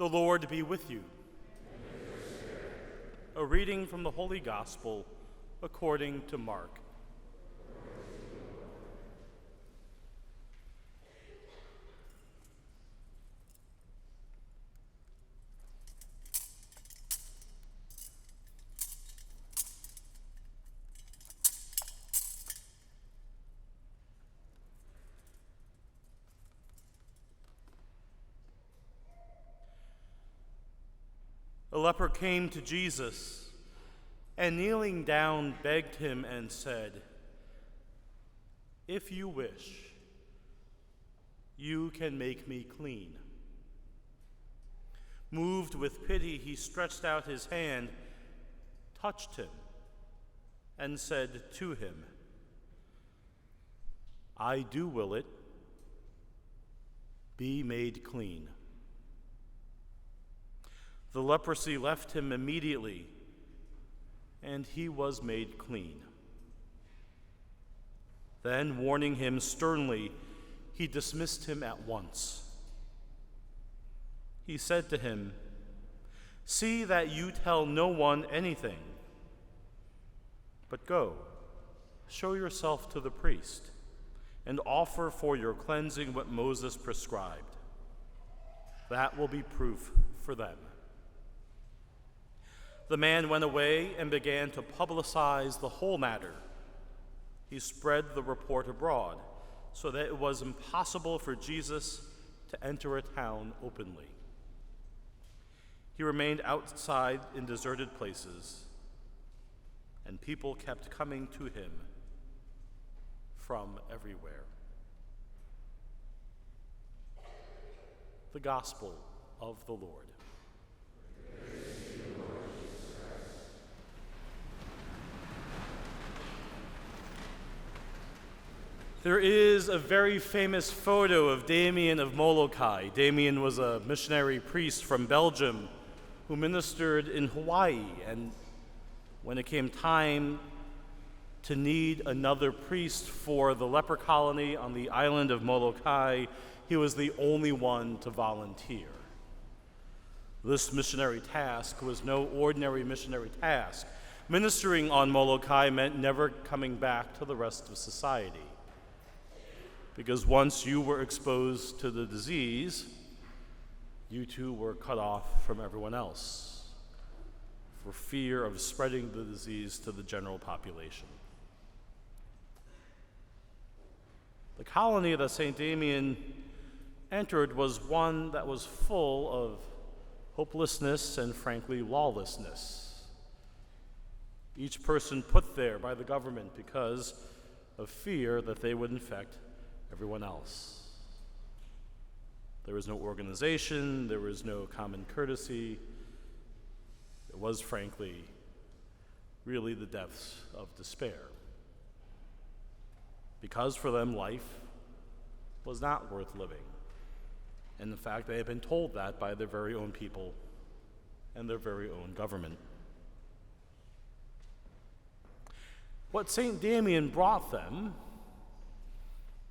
The Lord be with you. A reading from the Holy Gospel according to Mark. A leper came to Jesus and kneeling down begged him and said, "If you wish, you can make me clean." Moved with pity, he stretched out his hand, touched him, and said to him, "I do will it. Be made clean." The leprosy left him immediately, and he was made clean. Then, warning him sternly, he dismissed him at once. He said to him, "See that you tell no one anything, but go, show yourself to the priest, and offer for your cleansing what Moses prescribed. That will be proof for them." The man went away and began to publicize the whole matter. He spread the report abroad, so that it was impossible for Jesus to enter a town openly. He remained outside in deserted places, and people kept coming to him from everywhere. The Gospel of the Lord. There is a very famous photo of Damien of Molokai. Damien was a missionary priest from Belgium who ministered in Hawaii, and when it came time to need another priest for the leper colony on the island of Molokai, he was the only one to volunteer. This missionary task was no ordinary missionary task. Ministering on Molokai meant never coming back to the rest of society, because once you were exposed to the disease, you too were cut off from everyone else for fear of spreading the disease to the general population. The colony that St. Damien entered was one that was full of hopelessness and, frankly, lawlessness. Each person put there by the government because of fear that they would infect everyone else. There was no organization, there was no common courtesy. It was, frankly, really the depths of despair. Because for them, life was not worth living. And in fact, they had been told that by their very own people and their very own government. What St. Damien brought them,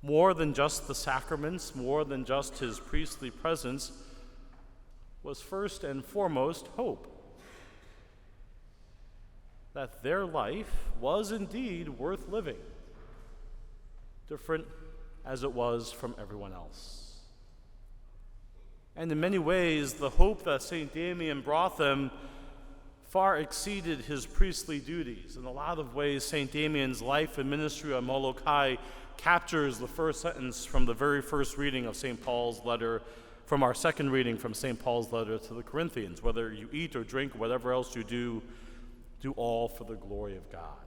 more than just the sacraments, more than just his priestly presence, was first and foremost hope. That their life was indeed worth living, different as it was from everyone else. And in many ways, the hope that St. Damien brought them far exceeded his priestly duties. In a lot of ways, St. Damien's life and ministry on Molokai captures the first sentence from the very first reading of St. Paul's letter, from our second reading from St. Paul's letter to the Corinthians. Whether you eat or drink, whatever else you do all for the glory of God.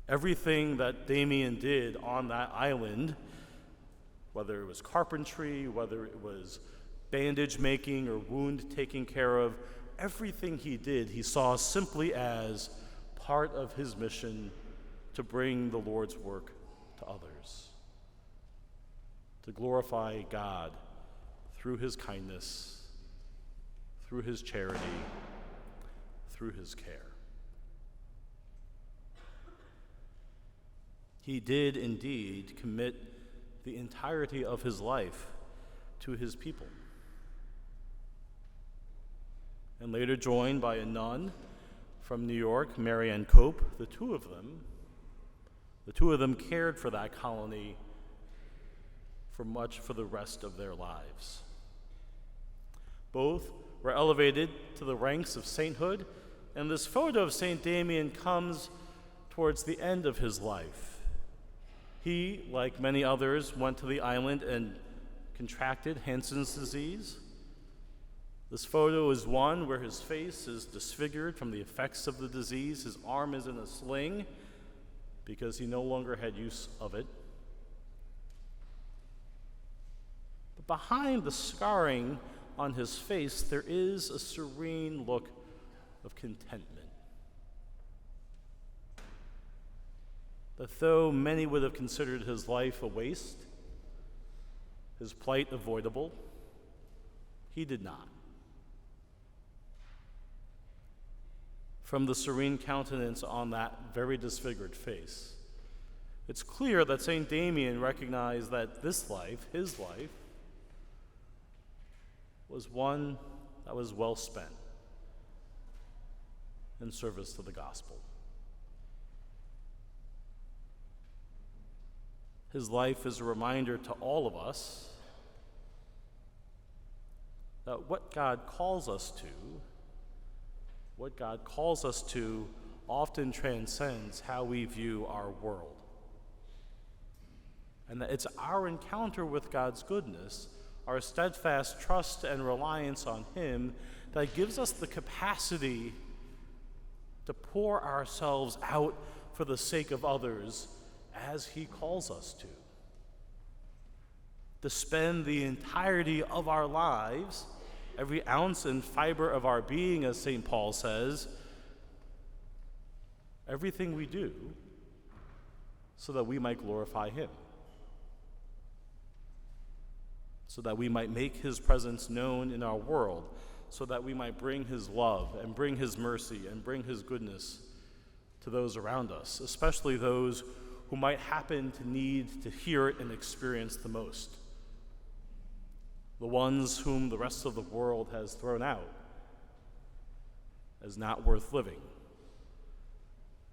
Everything that Damien did on that island, whether it was carpentry, whether it was bandage making or wound taking care of, everything he did, he saw simply as part of his mission to bring the Lord's work to others, to glorify God through his kindness, through his charity, through his care. He did indeed commit the entirety of his life to his people. and later joined by a nun from New York, Mary Ann Cope. The two of them cared for that colony for the rest of their lives. Both were elevated to the ranks of sainthood, and this photo of St. Damien comes towards the end of his life. He, like many others, went to the island and contracted Hansen's disease. This photo is one where his face is disfigured from the effects of the disease. His arm is in a sling because he no longer had use of it. But behind the scarring on his face, there is a serene look of contentment. That though many would have considered his life a waste, his plight avoidable, he did not. From the serene countenance on that very disfigured face, it's clear that St. Damien recognized that this life, his life, was one that was well spent in service to the gospel. His life is a reminder to all of us that what God calls us to often transcends how we view our world. And that it's our encounter with God's goodness, our steadfast trust and reliance on Him, that gives us the capacity to pour ourselves out for the sake of others as He calls us to spend the entirety of our lives, every ounce and fiber of our being, as St. Paul says, everything we do, so that we might glorify Him, so that we might make His presence known in our world, so that we might bring His love and bring His mercy and bring His goodness to those around us, especially those who might happen to need to hear it and experience the most. The ones whom the rest of the world has thrown out as not worth living,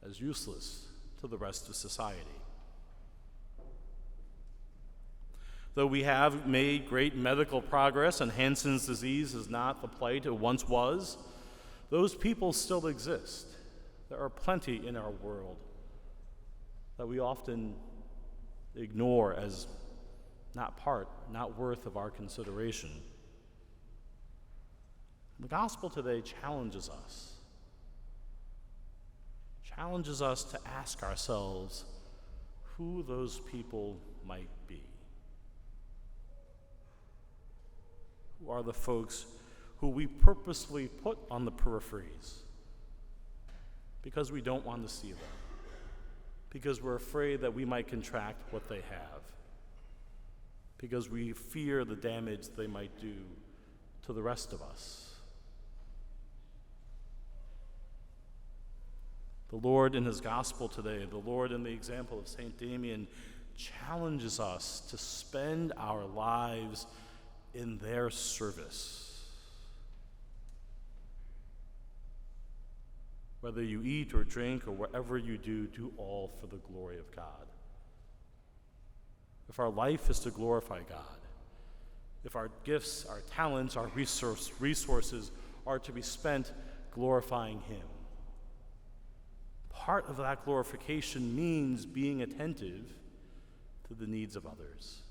as useless to the rest of society. Though we have made great medical progress and Hansen's disease is not the plight it once was, those people still exist. There are plenty in our world that we often ignore as not worth of our consideration. The gospel today challenges us to ask ourselves who those people might be. Who are the folks who we purposely put on the peripheries because we don't want to see them, because we're afraid that we might contract what they have, because we fear the damage they might do to the rest of us. The Lord in His gospel today, the Lord in the example of St. Damien, challenges us to spend our lives in their service. Whether you eat or drink or whatever you do all for the glory of God. If our life is to glorify God, if our gifts, our talents, our resources are to be spent glorifying Him, part of that glorification means being attentive to the needs of others,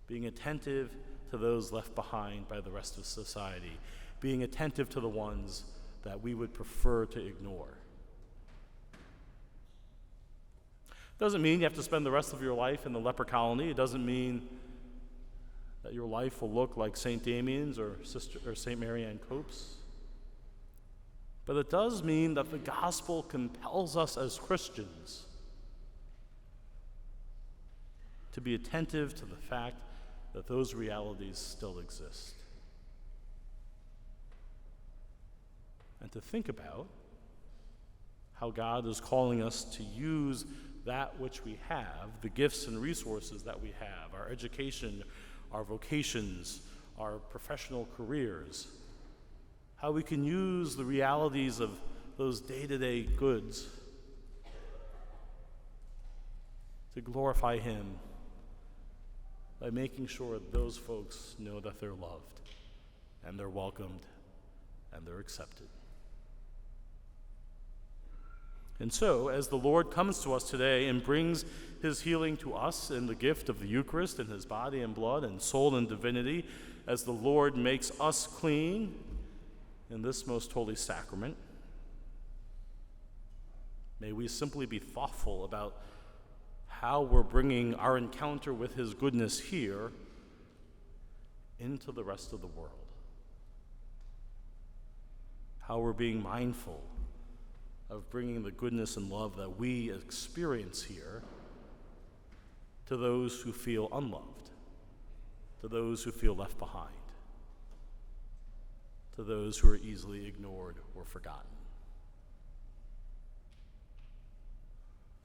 being attentive to those left behind by the rest of society, being attentive to the ones that we would prefer to ignore. Doesn't mean you have to spend the rest of your life in the leper colony. It doesn't mean that your life will look like St. Damien's or St. Mary Ann Cope's. But it does mean that the gospel compels us as Christians to be attentive to the fact that those realities still exist. And to think about how God is calling us to use that which we have, the gifts and resources that we have, our education, our vocations, our professional careers, how we can use the realities of those day-to-day goods to glorify him by making sure those folks know that they're loved and they're welcomed and they're accepted. And so, as the Lord comes to us today and brings his healing to us in the gift of the Eucharist and his body and blood and soul and divinity, as the Lord makes us clean in this most holy sacrament, may we simply be thoughtful about how we're bringing our encounter with his goodness here into the rest of the world. How we're being mindful of bringing the goodness and love that we experience here to those who feel unloved, to those who feel left behind, to those who are easily ignored or forgotten.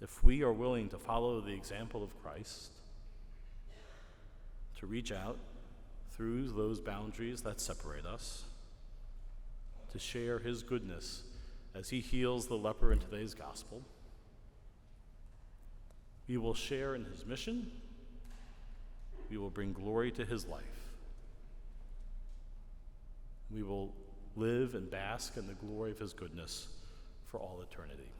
If we are willing to follow the example of Christ, to reach out through those boundaries that separate us, to share his goodness as he heals the leper in today's gospel, we will share in his mission, we will bring glory to his life. We will live and bask in the glory of his goodness for all eternity.